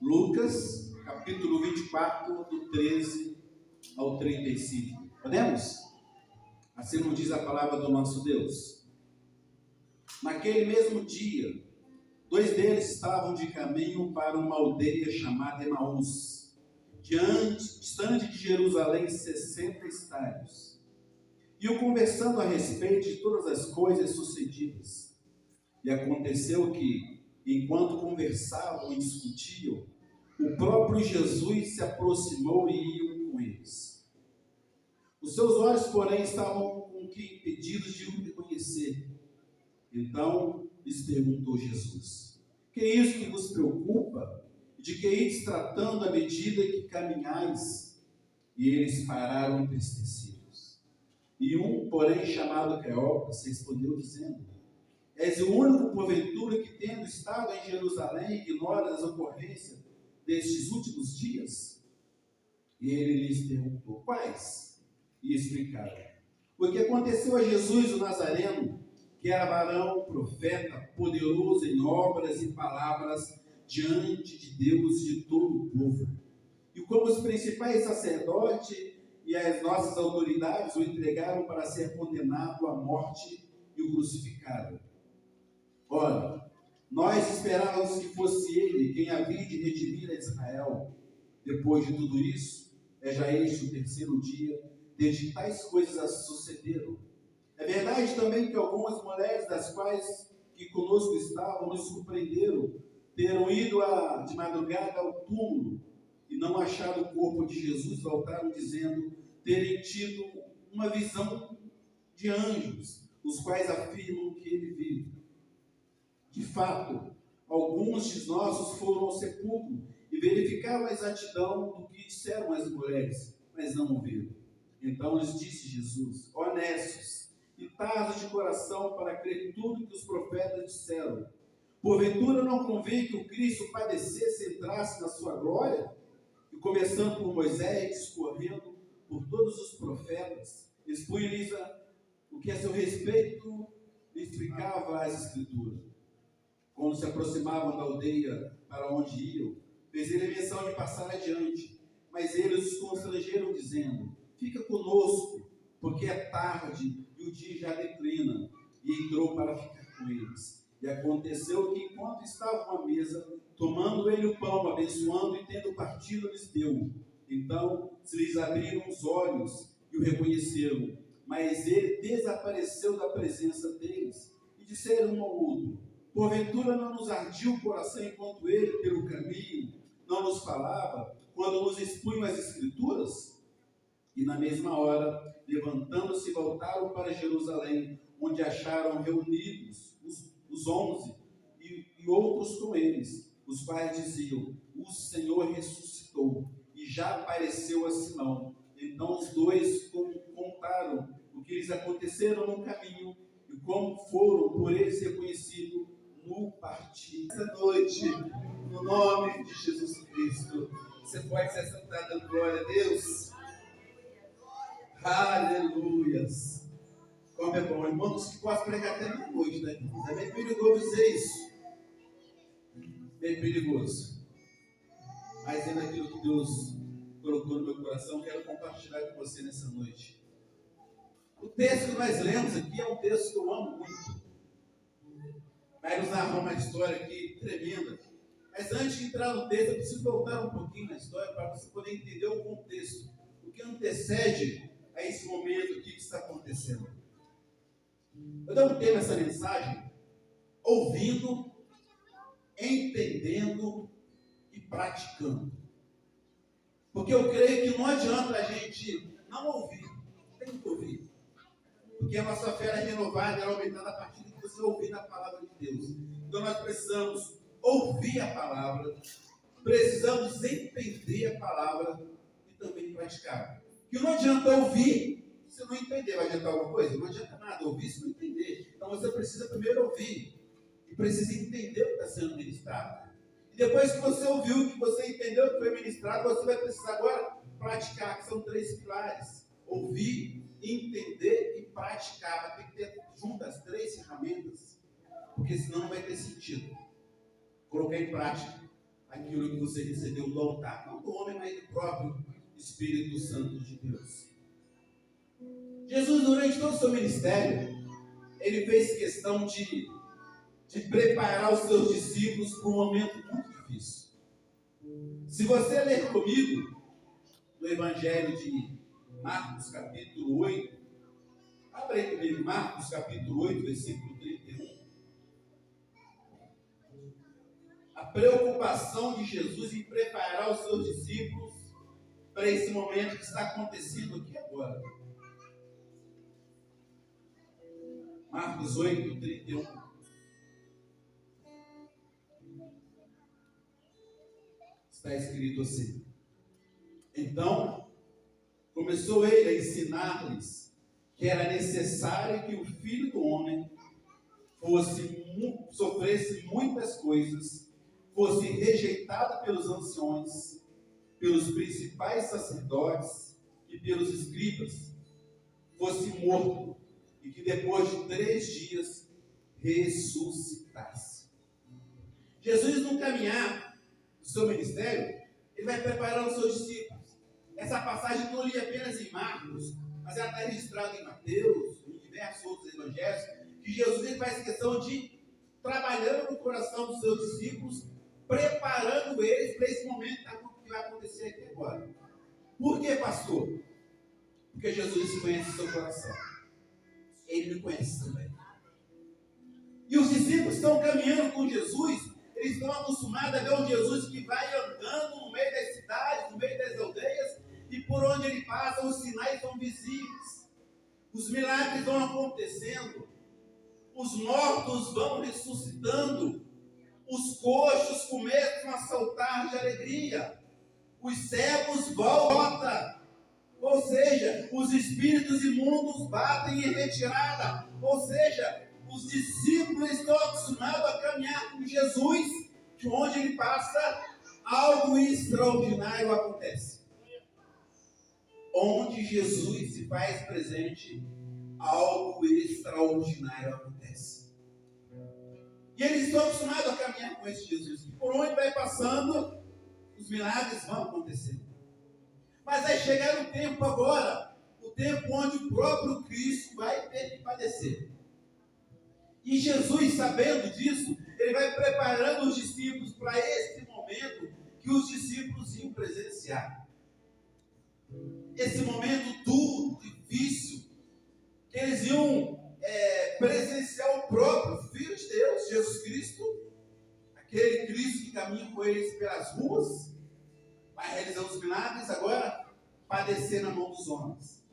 Lucas, capítulo 24, do 13 ao 35. Podemos? Assim nos diz a palavra do nosso Deus. Naquele mesmo dia, dois deles estavam de caminho para uma aldeia chamada Emaús, distante de Jerusalém 60 estádios. Iam conversando a respeito de todas as coisas sucedidas. E aconteceu que, enquanto conversavam e discutiam, o próprio Jesus se aproximou e ia com eles. Os seus olhos, porém, estavam com que impedidos de o reconhecer. Então lhes perguntou Jesus: que é isso que vos preocupa? De que ides tratando à medida que caminhais? E eles pararam entristecidos. E um, porém, chamado Cleopas, respondeu dizendo: és o único, porventura, que, tendo estado em Jerusalém, ignora as ocorrências destes últimos dias? E ele lhes perguntou: quais? E explicaram: o que aconteceu a Jesus o Nazareno, que era varão, profeta, poderoso em obras e palavras diante de Deus e de todo o povo. E como os principais sacerdotes e as nossas autoridades o entregaram para ser condenado à morte e o crucificaram. Ora, nós esperávamos que fosse ele quem havia de redimir a Israel. Depois de tudo isso, é já este o terceiro dia desde que tais coisas sucederam. É verdade também que algumas mulheres das quais que conosco estavam nos surpreenderam, teram ido de madrugada ao túmulo e não achado o corpo de Jesus, voltaram dizendo terem tido uma visão de anjos, os quais afirmam que ele vive. De fato, alguns de nossos foram ao sepulcro e verificaram a exatidão do que disseram as mulheres, mas não o viram. Então lhes disse Jesus: honestos e tardos de coração para crer tudo que os profetas disseram. Porventura não convém que o Cristo padecesse e entrasse na sua glória? E começando por Moisés, discorrendo por todos os profetas, expunha-lhes o que a seu respeito lhe explicava as Escrituras. Quando se aproximavam da aldeia para onde iam, fez ele menção de passar adiante. Mas eles os constrangeram, dizendo: fica conosco, porque é tarde e o dia já declina. E entrou para ficar com eles. E aconteceu que, enquanto estavam à mesa, tomando ele o pão, abençoando e tendo partido, lhes deu. Então se lhes abriram os olhos e o reconheceram. Mas ele desapareceu da presença deles. E disseram um ao outro: porventura não nos ardia o coração enquanto ele, pelo caminho, não nos falava, quando nos expunham as Escrituras? E na mesma hora, levantando-se, voltaram para Jerusalém, onde acharam reunidos os 11 e outros com eles, os quais diziam: o Senhor ressuscitou e já apareceu a Simão. Então os dois contaram o que lhes aconteceram no caminho e como foram por eles reconhecidos no partir. Essa noite, no nome de Jesus Cristo, você pode se assentar dando glória a Deus. Aleluias. Como é bom, irmãos, que posso pregar até meia-noite, né? É bem perigoso dizer isso. Bem perigoso. Mas é daquilo que Deus colocou no meu coração, quero compartilhar com você nessa noite. O texto que nós lemos aqui é um texto que eu amo muito. Vai nos narrar uma história aqui tremenda. Mas antes de entrar no texto, eu preciso voltar um pouquinho na história para você poder entender o contexto. O que antecede a esse momento aqui que está acontecendo. Eu dou um tema essa mensagem: ouvindo, entendendo e praticando. Porque eu creio que não adianta a gente não ouvir, tem que ouvir. Porque a nossa fé é renovada, ela é aumentada a partir de você ouvir a palavra de Deus. Então nós precisamos ouvir a palavra, precisamos entender a palavra e também praticar. Que não adianta ouvir se não entender. Vai adiantar alguma coisa? Não adianta nada ouvir se não entender. Então você precisa primeiro ouvir e precisa entender o que está sendo ministrado. E depois que você ouviu, que você entendeu o que foi ministrado, você vai precisar agora praticar, que são 3 pilares: ouvir, entender e praticar. Vai ter que ter juntas as 3 ferramentas, porque senão não vai ter sentido colocar em prática aquilo que você recebeu do altar, não do homem, mas do próprio Espírito Santo de Deus. Jesus, durante todo o seu ministério, ele fez questão de preparar os seus discípulos para um momento muito difícil. Se você ler comigo no Evangelho de Marcos, capítulo 8, abre aí comigo, Marcos, capítulo 8, versículo 31. A preocupação de Jesus em preparar os seus discípulos para esse momento que está acontecendo aqui agora. Marcos 8, 31. Está escrito assim: então, começou ele a ensinar-lhes que era necessário que o Filho do Homem sofresse muitas coisas, fosse rejeitado pelos anciões, pelos principais sacerdotes e pelos escribas, fosse morto e que depois de 3 dias ressuscitasse. Jesus, no caminhar do seu ministério, ele vai preparando os seus discípulos. Essa passagem não li apenas em Marcos, mas ela está registrada em Mateus, em diversos outros evangelhos, que Jesus ele faz questão de trabalhando no coração dos seus discípulos, preparando eles para esse momento que vai acontecer aqui agora. Por que, pastor? Porque Jesus conhece o seu coração. Ele me conhece também. E os discípulos estão caminhando com Jesus, eles estão acostumados a ver um Jesus que vai andando no meio das cidades, no meio das aldeias, e por onde ele passa, os sinais são visíveis. Os milagres vão acontecendo. Os mortos vão ressuscitando. Os coxos começam a saltar de alegria. Os cegos voltam. Ou seja, os espíritos imundos batem em retirada. Ou seja, os discípulos estão acostumados a caminhar com Jesus, que onde ele passa, algo extraordinário acontece. Onde Jesus se faz presente, algo extraordinário acontece. E eles estão acostumados a caminhar com esse Jesus, que por onde vai passando, os milagres vão acontecendo. Mas vai chegar um tempo agora, o tempo onde o próprio Cristo vai ter que padecer. E Jesus, sabendo disso, ele vai preparando os discípulos para esse momento que os discípulos iam presenciar. Esse momento duro, difícil, que eles iam presenciar o próprio Filho de Deus, Jesus Cristo, aquele Cristo que caminha com eles pelas ruas, vai realizar os milagres, agora padecer na mão dos homens.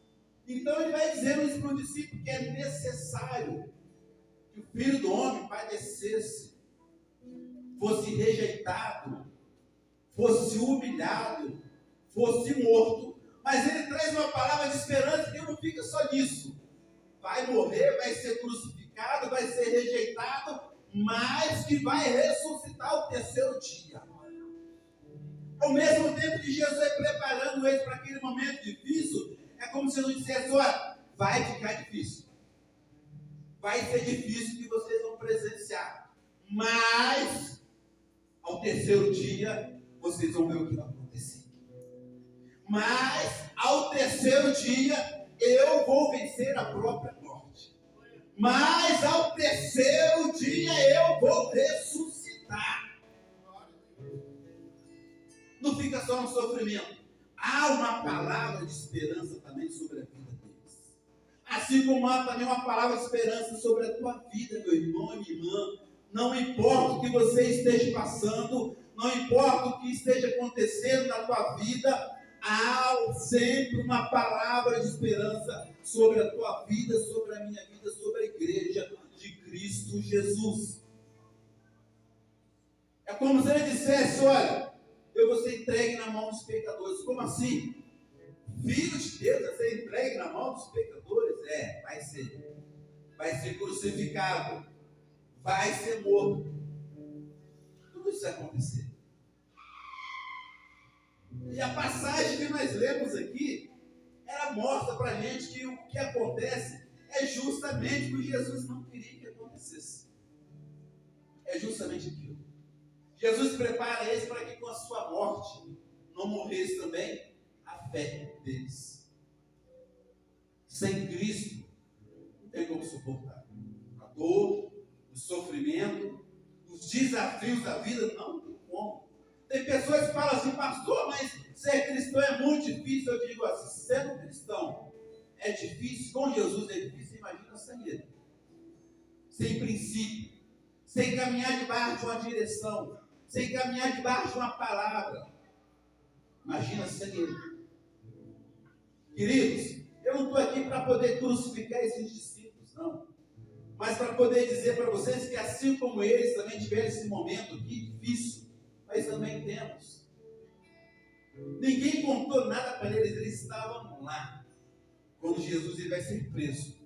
Então ele vai dizendo isso para o discípulo que é necessário que o Filho do Homem padecesse, fosse rejeitado, fosse humilhado, fosse morto. Mas ele traz uma palavra de esperança que não fica só nisso. Vai morrer, vai ser crucificado, vai ser rejeitado, mas que vai ressuscitar ao 3º dia. Ao mesmo tempo que Jesus vai preparando eles para aquele momento difícil, é como se Jesus dissesse: olha, vai ficar difícil. Vai ser difícil que vocês vão presenciar. Mas, ao 3º dia, vocês vão ver o que vai acontecer. Mas, ao 3º dia, eu vou vencer a própria morte. Mas, ao 3º dia, eu vou ressuscitar. Não fica só no sofrimento. Há uma palavra de esperança também sobre a vida deles. Assim como há também uma palavra de esperança sobre a tua vida, meu irmão e minha irmã. Não importa o que você esteja passando, não importa o que esteja acontecendo na tua vida, há sempre uma palavra de esperança sobre a tua vida, sobre a minha vida, sobre a igreja de Cristo Jesus. É como se ele dissesse: olha, eu vou ser entregue na mão dos pecadores. Como assim? Filho de Deus vai ser entregue na mão dos pecadores? Vai ser. Vai ser crucificado. Vai ser morto. Tudo isso vai acontecer. E a passagem que nós lemos aqui, ela mostra para a gente que o que acontece é justamente o que Jesus não queria que acontecesse. É justamente aquilo. Jesus prepara eles para que com a sua morte não morresse também a fé deles. Sem Cristo, não tem como suportar a dor, o sofrimento, os desafios da vida, não tem como. Tem pessoas que falam assim, pastor, mas ser cristão é muito difícil. Eu digo assim, sendo cristão é difícil, com Jesus é difícil, imagina sem ele. Sem princípio, sem caminhar debaixo de uma direção, sem caminhar debaixo de uma palavra. Imagina sem ele. Queridos, eu não estou aqui para poder crucificar esses discípulos, não. Mas para poder dizer para vocês que assim como eles também tiveram esse momento aqui difícil, nós também temos. Ninguém contou nada para eles, eles estavam lá. Quando Jesus ele vai ser preso.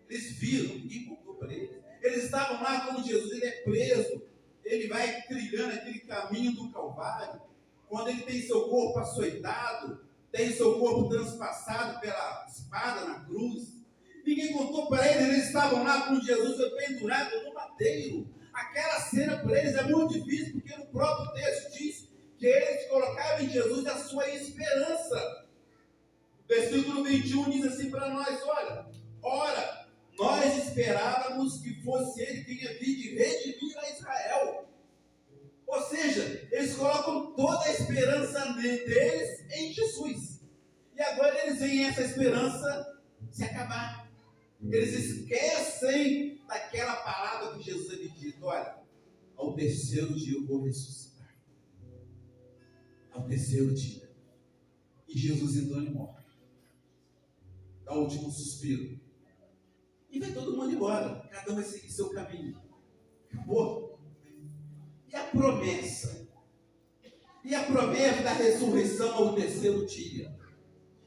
Eles viram, ninguém contou para eles. Eles estavam lá quando Jesus ele é preso. Ele vai trilhando aquele caminho do Calvário. Quando ele tem seu corpo açoitado, tem seu corpo transpassado pela espada na cruz. Ninguém contou para eles, eles estavam lá com Jesus pendurado no madeiro. Aquela cena para eles é muito difícil, porque no próprio texto diz que eles colocavam em Jesus a sua esperança. O versículo 21 diz assim para nós, olha, ora, nós esperávamos que fosse ele quem havia de redimir a Israel. Ou seja, eles colocam toda a esperança deles em Jesus. E agora eles veem essa esperança se acabar. Eles esquecem daquela palavra que Jesus havia dito, olha, ao terceiro dia eu vou ressuscitar. Ao terceiro dia. E Jesus então ele morre. Dá o último suspiro. E vai todo mundo embora. Cada um vai seguir seu caminho. Acabou. E a promessa? E a promessa da ressurreição ao terceiro dia?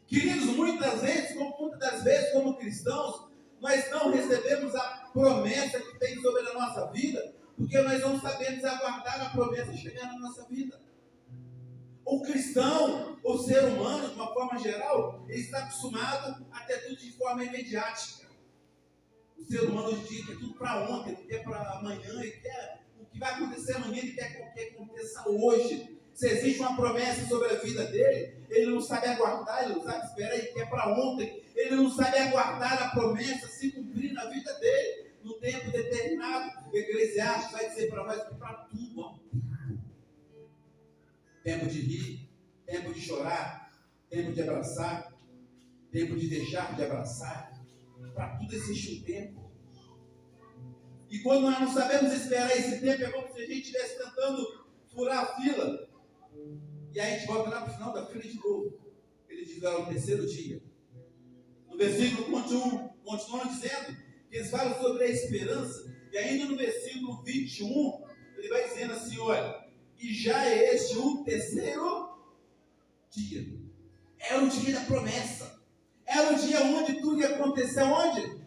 Queridos, muitas das vezes, como cristãos, nós não recebemos a promessa que tem sobre a nossa vida, porque nós não sabemos aguardar a promessa chegar na nossa vida. O cristão, o ser humano, de uma forma geral, ele está acostumado a ter tudo de forma imediática. O ser humano hoje em dia quer tudo para ontem, ele quer para amanhã, ele quer o que vai acontecer amanhã, ele quer que aconteça hoje. Se existe uma promessa sobre a vida dele, ele não sabe aguardar, ele não sabe esperar, ele quer para ontem. Ele não sabe aguardar a promessa se cumprir na vida dele, no tempo determinado. O Eclesiastes vai dizer para nós que para tudo há um tempo. Tempo de rir, tempo de chorar, tempo de abraçar, tempo de deixar de abraçar. Para tudo existe um tempo. E quando nós não sabemos esperar esse tempo, é como se a gente estivesse tentando furar a fila. E aí a gente volta lá para o final da fila de novo. Ele diz lá no terceiro dia. No versículo continua dizendo que eles falam sobre a esperança. E ainda no versículo 21, ele vai dizendo assim, olha, e já é este o terceiro dia. Era o dia da promessa. Era o dia onde tudo ia acontecer. Onde?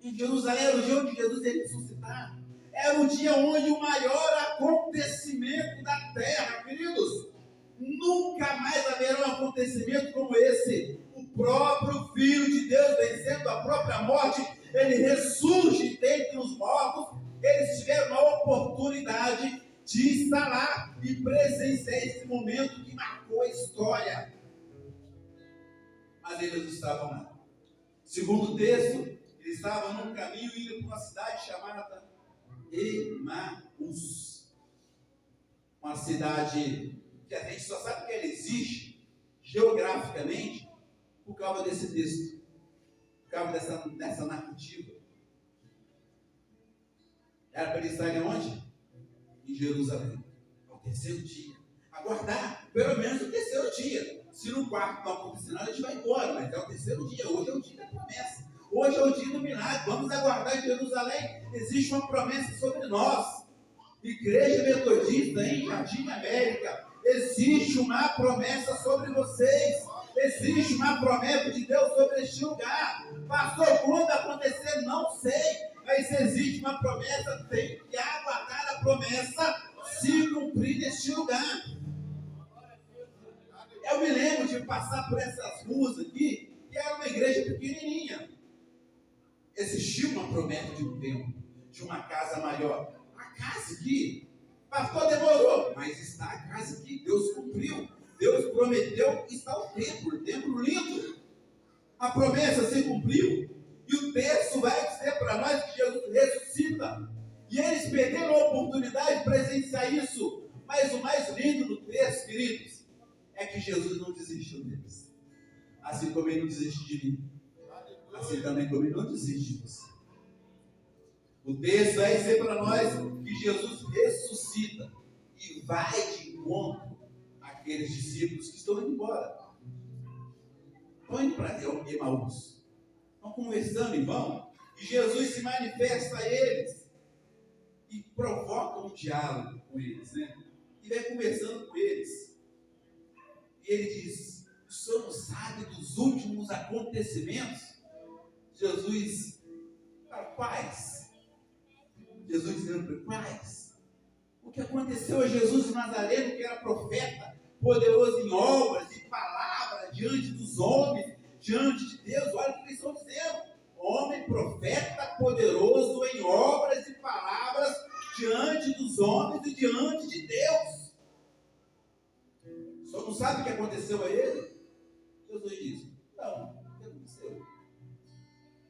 Em Jerusalém. Era o dia onde Jesus ia ressuscitar. Era o dia onde o maior acontecimento da terra, queridos. Nunca mais haverá um acontecimento como esse. O próprio Filho de Deus, vencendo a própria morte, ele ressurge dentre os mortos. Eles tiveram uma oportunidade de estar lá e presenciar esse momento que marcou a história. Mas eles não estavam lá. Segundo o texto, eles estavam num caminho indo para uma cidade chamada Emaús. Uma cidade que a gente só sabe que ela existe geograficamente por causa desse texto, por causa dessa narrativa. Era para eles estarem onde? Em Jerusalém, ao terceiro dia. Aguardar pelo menos o terceiro dia. Se no quarto não acontecer nada, a gente vai embora, mas é o terceiro dia. Hoje é o dia da promessa. Hoje é o dia do milagre. Vamos aguardar em Jerusalém. Existe uma promessa sobre nós. Igreja Metodista em Jardim América. Existe uma promessa sobre vocês. Existe uma promessa de Deus sobre este lugar. Pastor, quando acontecer, não sei. Mas se existe uma promessa, tem que aguardar a promessa se cumprir neste lugar. Eu me lembro de passar por essas ruas aqui, que era uma igreja pequenininha. Existia uma promessa de um templo, de uma casa maior. A casa aqui Pastor, demorou, mas está a casa que Deus cumpriu. Deus prometeu, está o templo lindo. A promessa se cumpriu. E o texto vai dizer para nós que Jesus ressuscita. E eles perderam a oportunidade de presenciar isso. Mas o mais lindo do texto, queridos, é que Jesus não desistiu deles. Assim como ele não desiste de mim, assim também como ele não desiste de você. O texto vai dizer para nós que Jesus ressuscita e vai de encontro àqueles discípulos que estão indo embora. Estão indo para Emaús. Estão conversando em vão. E Jesus se manifesta a eles e provoca um diálogo com eles, né? E vai conversando com eles. E ele diz: o senhor não sabe dos últimos acontecimentos? Jesus, paz. Jesus dizendo: paz. O que aconteceu a Jesus de Nazareno, que era profeta, poderoso em obras e palavras diante dos homens, diante de Deus. Olha o que eles estão dizendo: homem, profeta, poderoso em obras e palavras diante dos homens e diante de Deus. Só não sabe o que aconteceu a ele? Jesus diz: não, o que aconteceu?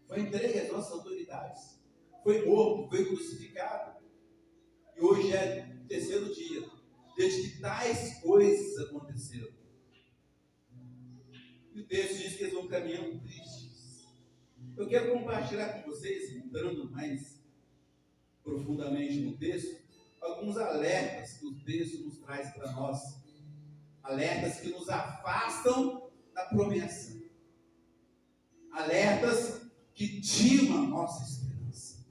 Foi entregue às nossas autoridades, foi morto, foi crucificado, e hoje é o terceiro dia desde que tais coisas aconteceram. E o texto diz que eles vão caminhando tristes. Eu quero compartilhar com vocês, entrando mais profundamente no texto, alguns alertas que o texto nos traz para nós. Alertas que nos afastam da promessa. Alertas que tiram a nossa esperança.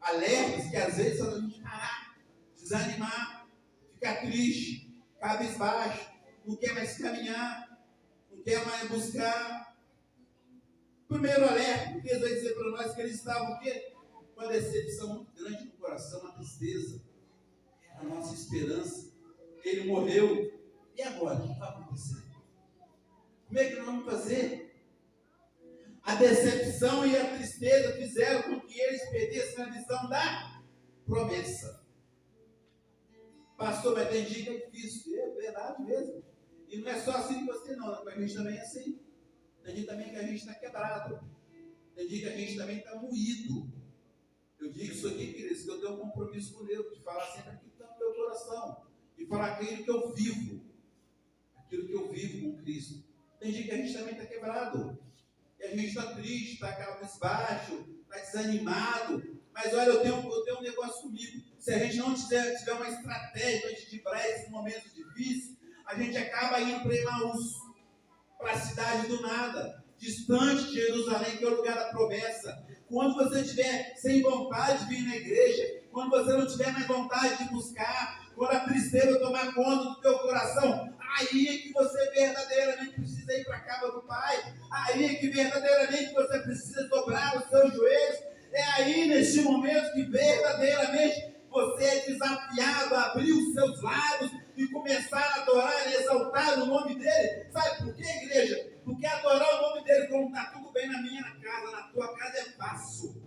Alertas que às vezes a gente parar, desanimar, ficar triste, cabisbaixo, não quer mais caminhar, não quer mais buscar. Primeiro alerta, porque Deus vai dizer para nós que eles estavam o quê? Com uma decepção muito grande no coração, uma tristeza. Era a nossa esperança. Ele morreu. E agora? O que vai acontecer? Como é que nós vamos fazer? A decepção e a tristeza fizeram com que eles perdessem a visão da promessa. Pastor, mas tem dia que é difícil. É verdade mesmo. E não é só assim que você não. A gente também é assim. Tem dia também que a gente está quebrado. Tem dia que a gente também está moído. Eu digo isso aqui, queridos, que eu tenho um compromisso com Deus, de falar sempre aquilo que está no meu coração. De falar aquilo que eu vivo. Aquilo que eu vivo com Cristo. Tem dia que a gente também está quebrado. E a gente está triste, está cabisbaixo, está desanimado. Mas olha, eu tenho um negócio comigo. Se a gente não tiver uma estratégia para equilibrar esses momentos difíceis, a gente acaba indo para Emaús, para a cidade do nada, distante de Jerusalém, que é o lugar da promessa. Quando você estiver sem vontade de vir na igreja, quando você não tiver mais vontade de buscar, quando a tristeza tomar conta do teu coração, aí é que você verdadeiramente precisa ir para a casa do Pai. Aí é que verdadeiramente você precisa dobrar os seus joelhos. É aí, neste momento, que verdadeiramente você é desafiado a abrir os seus lábios e começar a adorar e exaltar o nome dele. Sabe por quê, igreja? Porque adorar o nome dele, quando está tudo bem na minha casa, na tua casa, é fácil.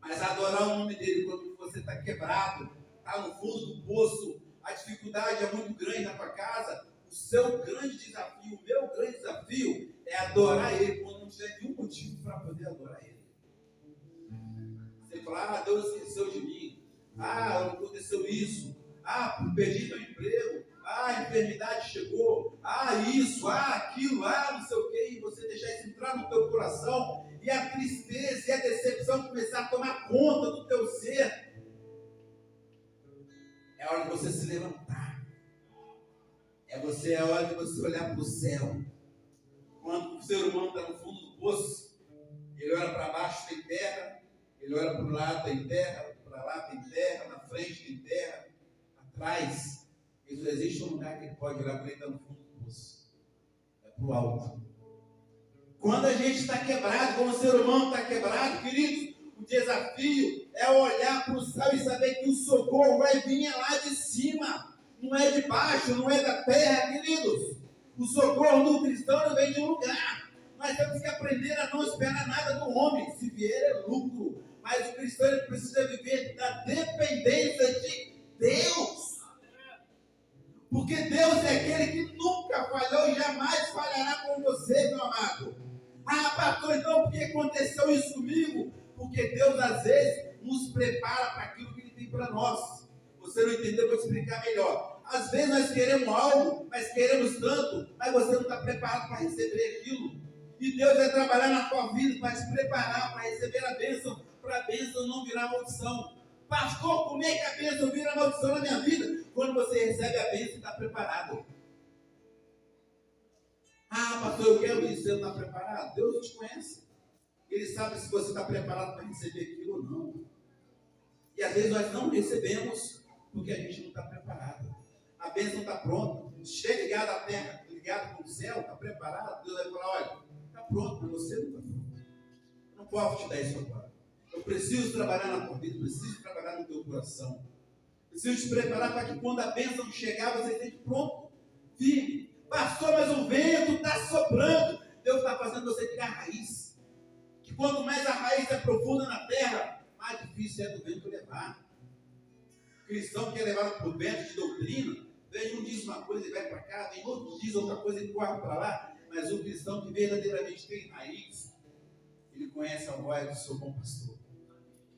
Mas adorar o nome dele quando você está quebrado, está no fundo do poço, a dificuldade é muito grande na tua casa, o seu grande desafio, o meu grande desafio é adorar ele quando não tiver nenhum motivo para poder adorar ele. Você fala: Deus esqueceu de mim, aconteceu isso, perdi meu emprego, a enfermidade chegou, isso, aquilo, não sei o quê, e você deixar isso entrar no teu coração, e a tristeza e a decepção começar a tomar conta do teu ser. É hora de você se levantar. É hora de você olhar para o céu. Quando o ser humano está no fundo do poço, ele olha para baixo, tem terra. Ele olha para o lado, tem terra. Para lá tem terra. Na frente tem terra. Atrás. Isso existe um lugar que ele pode olhar para ele, está no fundo do poço. É para o alto. Quando a gente está quebrado, quando o ser humano está quebrado, queridos, o desafio é olhar para o céu e saber que o socorro vai vir lá de cima, não é de baixo, não é da terra, queridos. O socorro do cristão não vem de um lugar. Nós temos que aprender a não esperar nada do homem. Se vier é lucro, mas o cristão ele precisa viver da dependência de Deus. Porque Deus é aquele que nunca falhou e jamais falhará com você, meu amado. Ah, pastor, então por que aconteceu isso comigo? Porque Deus às vezes nos prepara para aquilo que Ele tem para nós. Você não entendeu? Eu vou explicar melhor. Às vezes nós queremos algo, mas queremos tanto, mas você não está preparado para receber aquilo. E Deus vai trabalhar na tua vida para te preparar para receber a bênção, para a bênção não virar maldição. Pastor, como é que a bênção vira maldição na minha vida? Quando você recebe a bênção, está preparado. Ah, pastor, eu quero isso, você não está preparado? Deus te conhece. Ele sabe se você está preparado para receber aquilo ou não. E às vezes nós não recebemos porque a gente não está preparado. A bênção está pronta. Chega ligado à terra, ligado com o céu, está preparado. Deus vai falar, olha, está pronto, mas você não está pronto. Eu não posso te dar isso agora. Eu preciso trabalhar na tua vida, preciso trabalhar no teu coração. Preciso te preparar para que quando a bênção chegar, você esteja pronto. Firme. Pastor, mas o vento está soprando. Deus está fazendo você criar raiz. Que quanto mais a raiz é profunda na terra, mais difícil é do vento levar. O cristão que é levado por vento de doutrina, vem um diz uma coisa e vai para cá, vem outro diz outra coisa e corre para lá. Mas o cristão que verdadeiramente tem raiz, ele conhece a voz do seu bom pastor.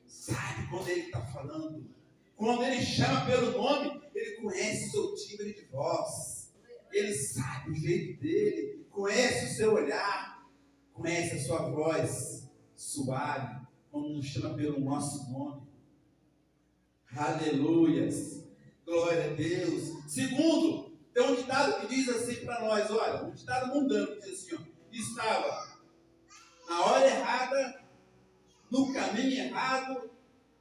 Sabe quando ele está falando. Quando ele chama pelo nome, ele conhece o seu timbre de voz. Ele sabe o jeito dele, conhece o seu olhar, conhece a sua voz suave, quando nos chama pelo nosso nome. Aleluias, glória a Deus. Segundo, tem um ditado que diz assim para nós, olha, um ditado mundano que diz assim, ó, estava na hora errada, no caminho errado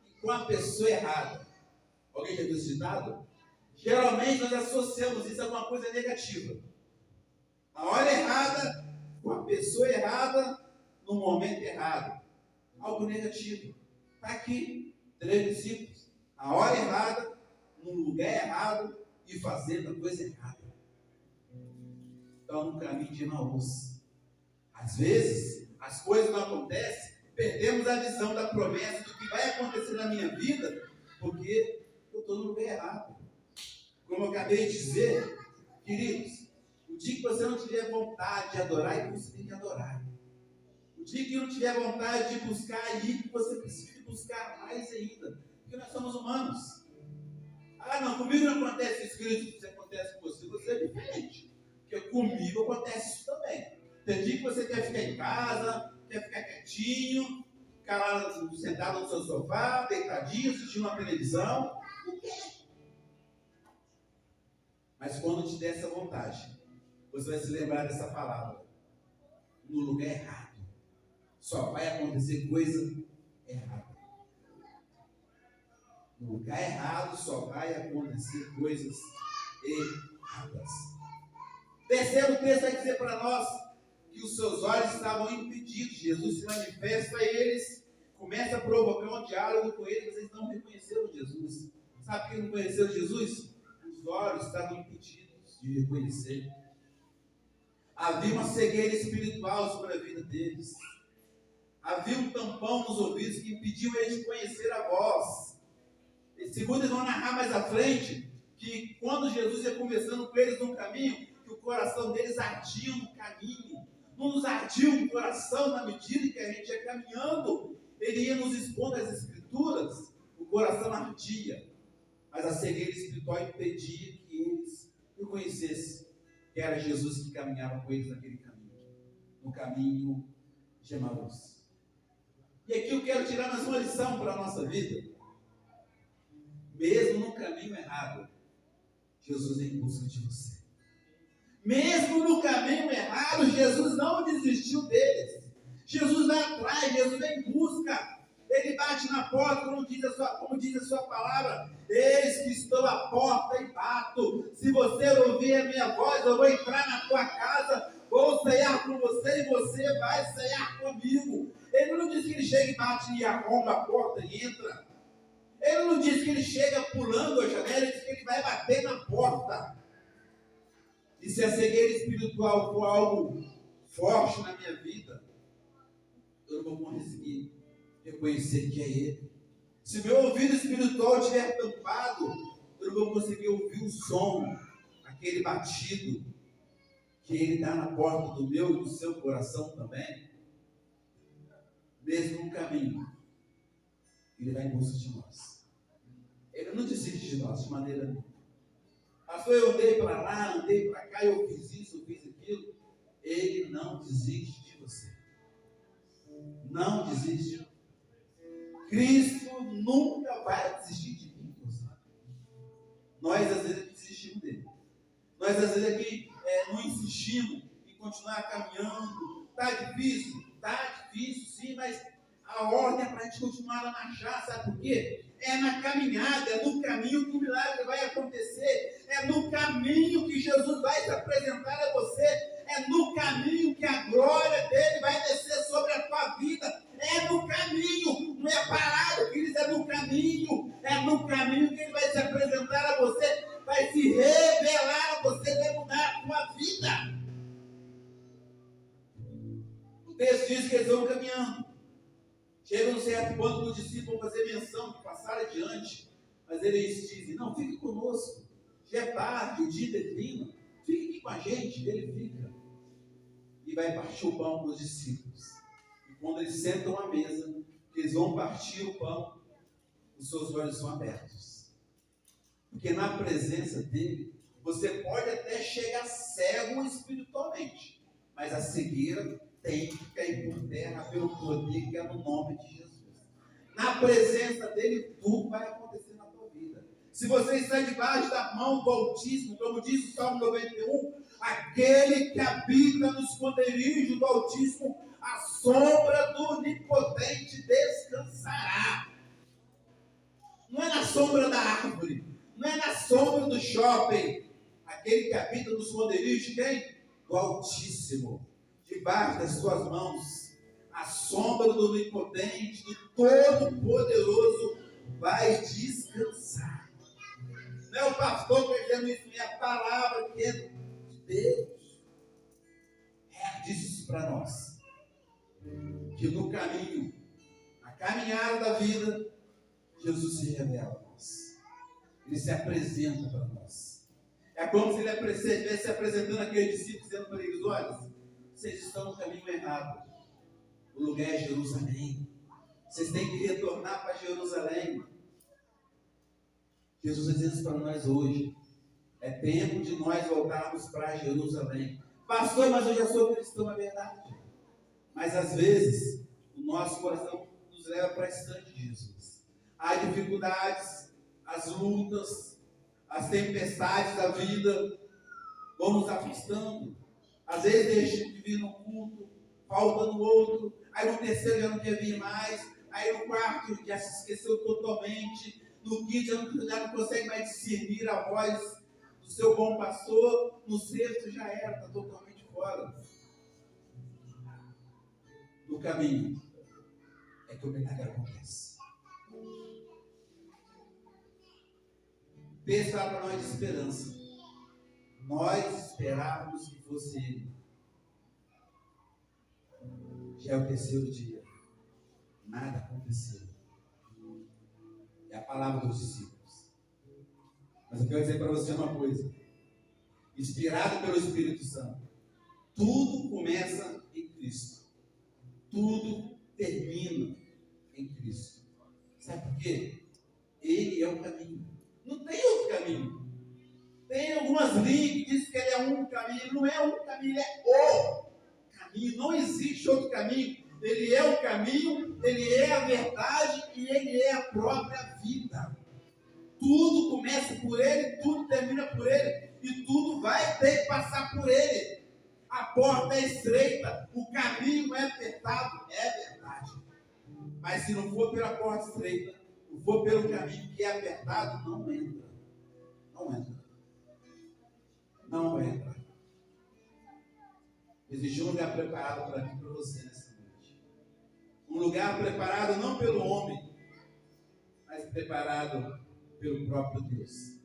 e com a pessoa errada. Alguém já viu esse ditado? Geralmente nós associamos isso a alguma coisa negativa. Na hora errada, com a pessoa errada, no momento errado. Algo negativo. Está aqui, 3 discípulos. Na hora errada, no lugar errado e fazendo a coisa errada. Então, no caminho de Emaús. Às vezes, as coisas não acontecem, perdemos a visão da promessa do que vai acontecer na minha vida, porque eu estou no lugar errado. Como eu acabei de dizer, queridos, o dia que você não tiver vontade de adorar, é que você tem que adorar. O dia que não tiver vontade de buscar, aí que você precisa buscar mais ainda. Porque nós somos humanos. Ah, não, comigo não acontece isso, querido, isso acontece com você, você é diferente. Porque comigo acontece isso também. Tem dia que você quer ficar em casa, quer ficar quietinho, ficar lá sentado no seu sofá, deitadinho, assistindo uma televisão. Não quer. Mas quando te der essa vontade, você vai se lembrar dessa palavra. No lugar errado. Só vai acontecer coisa errada. No lugar errado só vai acontecer coisas erradas. Terceiro texto vai dizer para nós que os seus olhos estavam impedidos. Jesus se manifesta a eles, começa a provocar um diálogo com eles, eles não reconheceram Jesus. Sabe por que não conheceram Jesus? Os olhos estavam impedidos de reconhecer. Havia uma cegueira espiritual sobre a vida deles. Havia um tampão nos ouvidos que impediu eles de conhecer a voz. E segundo, eles vão narrar mais à frente, que quando Jesus ia conversando com eles no caminho, que o coração deles ardia no caminho. Não nos ardia o coração na medida que a gente ia caminhando. Ele ia nos expondo as escrituras, o coração ardia. Mas a cegueira espiritual impedia que eles reconhecessem que era Jesus que caminhava com eles naquele caminho. No caminho de Emaús. E aqui eu quero tirar mais uma lição para a nossa vida. Mesmo no caminho errado, Jesus é em busca de você. Mesmo no caminho errado, Jesus não desistiu deles. Jesus vai atrás, Jesus vem em busca. Ele bate na porta, como diz a sua palavra. Eis que estou à porta e bato. Se você ouvir a minha voz, eu vou entrar na tua casa, vou ceiar com você e você vai ceiar comigo. Ele não diz que ele chega e bate e arromba a porta e entra. Ele não diz que ele chega pulando a janela, ele diz que ele vai bater na porta. E se a cegueira espiritual for algo forte na minha vida, eu não vou conseguir reconhecer que é Ele. Se meu ouvido espiritual estiver tampado, eu não vou conseguir ouvir o som, aquele batido que Ele dá na porta do meu e do seu coração também. Mesmo no caminho, Ele vai em busca de nós. Ele não desiste de nós de maneira nenhuma. Pastor, eu andei para lá, andei para cá, eu fiz isso, eu fiz aquilo. Ele não desiste de você. Não desiste. Cristo nunca vai desistir de mim. Nós, às vezes, desistimos dele. Nós, às vezes, aqui não insistimos em continuar caminhando. Está difícil, sim, mas a ordem é para a gente continuar a marchar, sabe por quê? É na caminhada, é no caminho que o milagre vai acontecer, é no caminho que Jesus vai se apresentar a você, é no caminho que a glória dele vai descer sobre a tua vida, é no caminho, não é parado, queridos, é no caminho que ele vai se apresentar a você, vai se revelar a você, vai mudar a tua vida. O texto diz que eles vão caminhando. Chega um certo ponto que os discípulos vão fazer menção de passar adiante, mas eles dizem, não, fique conosco, já é tarde, o dia declina, fique aqui com a gente. Ele fica e vai partir o pão para os discípulos. E quando eles sentam à mesa, eles vão partir o pão, os seus olhos são abertos. Porque na presença dele, você pode até chegar cego espiritualmente, mas a cegueira tem que cair por terra pelo poder que é no nome de Jesus. Na presença dele, tudo vai acontecer na tua vida. Se você está debaixo da mão do Altíssimo, como diz o Salmo 91, aquele que habita no esconderijo do Altíssimo, a sombra do Onipotente descansará. Não é na sombra da árvore, não é na sombra do shopping. Aquele que habita no esconderijo, quem? Do Altíssimo. Debaixo das suas mãos, a sombra do Onipotente, do Todo-Poderoso, vai descansar. Não é o pastor que está dizendo isso, é a palavra que é de Deus. Diz isso para nós. Que no caminho, na caminhada da vida, Jesus se revela a nós. Ele se apresenta para nós. É como se ele estivesse se apresentando àqueles discípulos, dizendo para eles, olha, vocês estão no caminho errado. O lugar é Jerusalém. Vocês têm que retornar para Jerusalém. Jesus está dizendo isso para nós hoje. É tempo de nós voltarmos para Jerusalém. Pastor, mas eu já sou cristão, é verdade. Mas às vezes, o nosso coração nos leva para distante de Jesus. As dificuldades, as lutas, as tempestades da vida vão nos afastando. Às vezes deixa de vir no culto, falta no outro, aí no terceiro já não quer vir mais, aí no quarto já se esqueceu totalmente, no quinto já não consegue mais discernir a voz do seu bom pastor, no sexto já era, está totalmente fora. No caminho é que o milagre acontece. O texto fala para nós de esperança. Nós esperávamos que fosse ele. Já é o terceiro dia. Nada aconteceu. É a palavra dos discípulos. Mas eu quero dizer para você uma coisa. Inspirado pelo Espírito Santo, tudo começa em Cristo. Tudo termina em Cristo. Sabe por quê? Ele é o caminho. Não tem outro caminho. Tem algumas linhas que dizem que ele é um caminho. Ele não é um caminho, ele é o caminho. Não existe outro caminho. Ele é o caminho, ele é a verdade e ele é a própria vida. Tudo começa por ele, tudo termina por ele. E tudo vai ter que passar por ele. A porta é estreita, o caminho é apertado, é verdade. Mas se não for pela porta estreita, não for pelo caminho que é apertado, não entra. Não entra. Não entra. Existe um lugar preparado para mim e para você nessa noite. Um lugar preparado não pelo homem, mas preparado pelo próprio Deus.